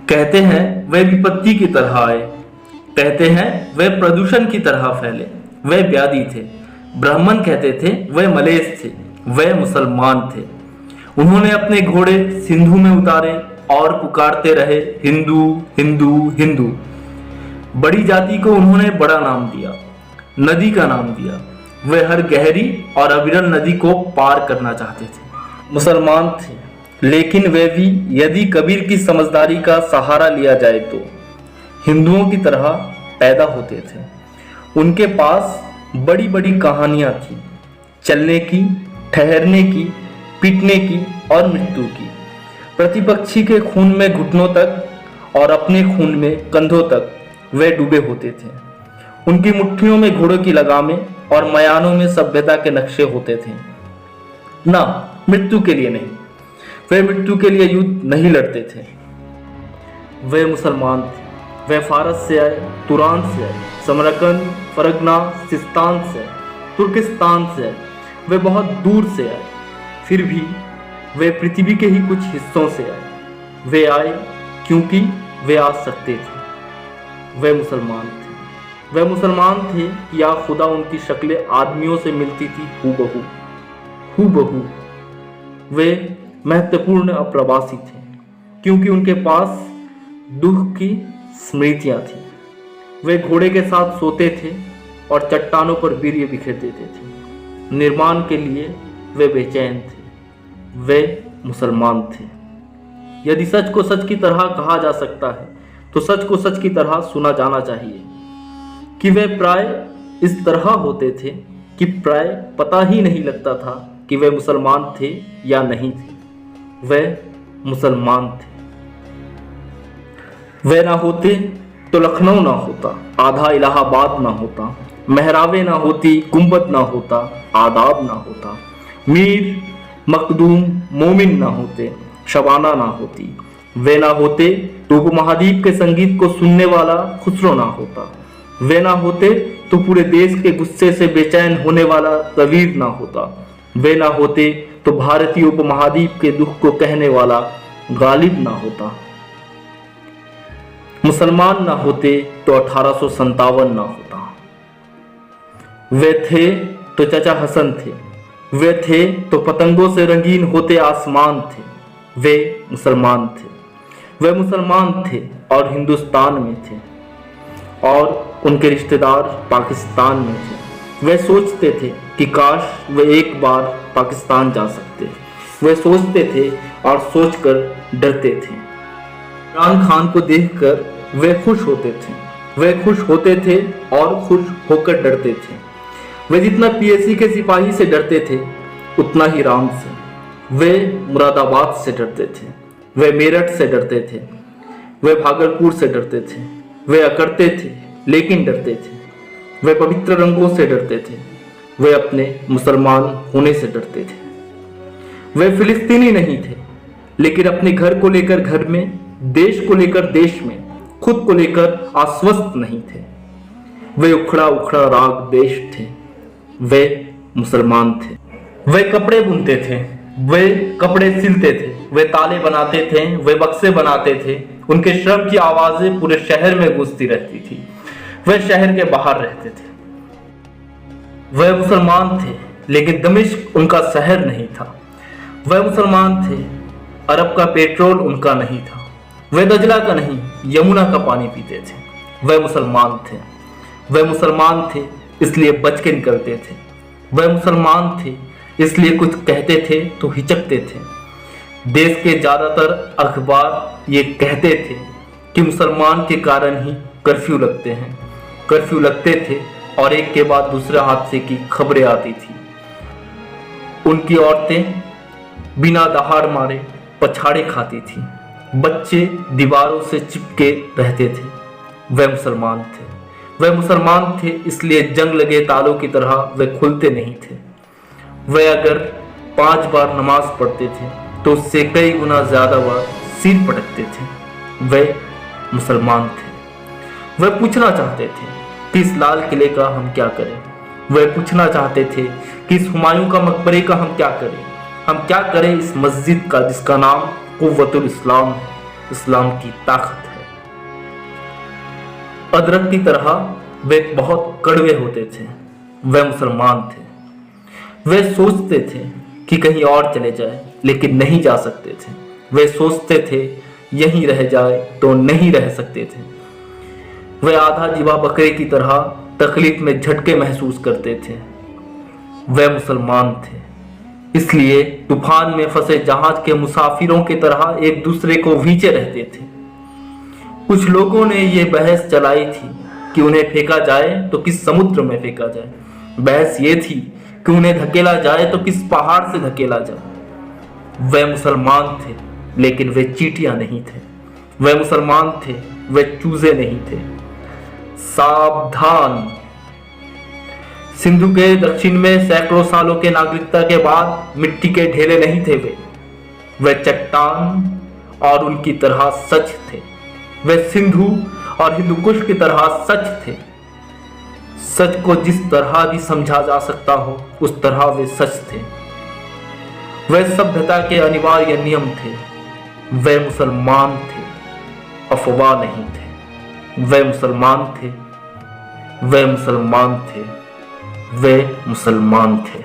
कहते हैं वे विपत्ति की तरह आए, कहते हैं वे प्रदूषण की तरह फैले। वे व्याधि थे, ब्राह्मण कहते थे, वे मलेच्छ थे, वे मुसलमान थे। उन्होंने अपने घोड़े सिंधु में उतारे और पुकारते रहे, हिंदू हिंदू हिंदू। बड़ी जाति को उन्होंने बड़ा नाम दिया, नदी का नाम दिया। वे हर गहरी और अविरल नदी को पार करना चाहते थे। मुसलमान थे, लेकिन वे भी यदि कबीर की समझदारी का सहारा लिया जाए तो हिंदुओं की तरह पैदा होते थे। उनके पास बड़ी बड़ी कहानियां थी, चलने की, ठहरने की, पीटने की और मृत्यु की। प्रतिपक्षी के खून में घुटनों तक और अपने खून में कंधों तक वे डूबे होते थे। उनकी मुट्ठियों में घोड़ों की लगामें और मयानों में सभ्यता के नक्शे होते थे। ना, मृत्यु के लिए नहीं, वे मृत्यु के लिए युद्ध नहीं लड़ते थे। वे मुसलमान थे। वे फारस से आए, तुरान से आए, समरकंद, फरगना, सिस्तान से आए, तुर्किस्तान से आए। वे बहुत दूर से आए, फिर भी वे पृथ्वी के ही कुछ हिस्सों से आए। वे आए क्योंकि वे आ सकते थे। वे मुसलमान थे। वे मुसलमान थे कि या खुदा उनकी शक्लें आदमियों से मिलती थी हूबहू हूबहू। वे महत्वपूर्ण अप्रवासी थे क्योंकि उनके पास दुख की स्मृतियां थी। वे घोड़े के साथ सोते थे और चट्टानों पर वीर्य बिखेर देते थे। निर्माण के लिए वे बेचैन थे। वे मुसलमान थे। यदि सच को सच की तरह कहा जा सकता है तो सच को सच की तरह सुना जाना चाहिए कि वे प्राय इस तरह होते थे कि प्राय पता ही नहीं लगता था कि वे मुसलमान थे या नहीं थे। वे मुसलमान थे। वे ना होते तो लखनऊ ना होता, आधा इलाहाबाद ना होता, मेहराबे ना होती, गुंबद ना होता, आदाब ना होता, मीर मखदूम मोमिन ना होते, शबाना ना होती। वे ना होते तो उपमहाद्वीप के संगीत को सुनने वाला खुसरो ना होता। वे ना होते तो पूरे देश के गुस्से से बेचैन होने वाला तवीर ना होता। वे ना होते तो भारतीय उपमहाद्वीप के दुख को कहने वाला गालिब ना होता। मुसलमान ना होते तो 1857 ना होता। वे थे तो चाचा हसन थे। वे थे तो पतंगों से रंगीन होते आसमान थे। वे मुसलमान थे। वे मुसलमान थे और हिंदुस्तान में थे और उनके रिश्तेदार पाकिस्तान में थे। वे सोचते थे कि काश वे एक बार पाकिस्तान जा सकते। वे सोचते थे और सोचकर डरते थे। इमरान खान को देखकर वे खुश होते थे। वे खुश होते थे और खुश होकर डरते थे। वे जितना पीएससी के सिपाही से डरते थे उतना ही राम से। वे मुरादाबाद से डरते थे। वे मेरठ से डरते थे। वे भागलपुर से डरते थे। वे अकड़ते थे लेकिन डरते थे। वे पवित्र रंगों से डरते थे। वे अपने मुसलमान होने से डरते थे। वे फिलिस्तीनी नहीं थे लेकिन अपने घर को लेकर घर में, देश को लेकर देश में, खुद को लेकर आश्वस्त नहीं थे। वे उखड़ा उखड़ा राग देश थे। वे मुसलमान थे। वे कपड़े बुनते थे। वे कपड़े सिलते थे। वे ताले बनाते थे। वे बक्से बनाते थे। उनके श्रम की आवाजें पूरे शहर में गूंजती रहती थी। वे शहर के बाहर रहते थे। वे मुसलमान थे लेकिन दमिश्क उनका शहर नहीं था। वे मुसलमान थे, अरब का पेट्रोल उनका नहीं था। वे दजला का नहीं, यमुना का पानी पीते थे। वे मुसलमान थे। वे मुसलमान थे इसलिए बच के निकलते थे। वे मुसलमान थे इसलिए कुछ कहते थे तो हिचकते थे। देश के ज्यादातर अखबार ये कहते थे कि मुसलमान के कारण ही कर्फ्यू लगते हैं। कर्फ्यू लगते थे और एक के बाद दूसरे हादसे की खबरें आती थी। उनकी औरतें बिना दहाड़ मारे पछाड़े खाती थी। बच्चे दीवारों से चिपके रहते थे। वे मुसलमान थे। वे मुसलमान थे इसलिए जंग लगे तालों की तरह वे खुलते नहीं थे। वे अगर 5 बार नमाज पढ़ते थे तो उससे कई गुना ज्यादा बार सिर पटकते थे। वे मुसलमान थे। वे पूछना चाहते थे कि इस लाल किले का हम क्या करें। वे पूछना चाहते थे कि इस हुमायूं का मकबरे का हम क्या करें। हम क्या करें इस मस्जिद का जिसका नाम कुव्वतुल इस्लाम है। इस्लाम की ताकत है। अदरक की तरह वे बहुत कड़वे होते थे। वे मुसलमान थे। वे सोचते थे कि कहीं और चले जाए, लेकिन नहीं जा सकते थे। वे सोचते थे यहीं रह जाए तो नहीं रह सकते थे। वे आधा जीवा बकरे की तरह तकलीफ में झटके महसूस करते थे। वे मुसलमान थे, इसलिए तूफान में फंसे जहाज के मुसाफिरों की तरह एक दूसरे को भींचे रहते थे। कुछ लोगों ने यह बहस चलाई थी कि उन्हें फेंका जाए तो किस समुद्र में फेंका जाए। बहस ये थी कि उन्हें धकेला जाए तो किस पहाड़ से धकेला जाए। वे मुसलमान थे, लेकिन वे चींटियां नहीं थे। वे मुसलमान थे, वे चूजे नहीं थे। सावधान! सिंधु के दक्षिण में सैकड़ों सालों के नागरिकता के बाद मिट्टी के ढेले नहीं थे। वे चट्टान और उनकी तरह सच थे। वे सिंधु और हिंदुकुश की तरह सच थे। सच को जिस तरह भी समझा जा सकता हो, उस तरह वे सच थे। वे सभ्यता के अनिवार्य नियम थे। वे मुसलमान थे, अफवाह नहीं थे। वे मुसलमान थे, वे मुसलमान थे, वे मुसलमान थे।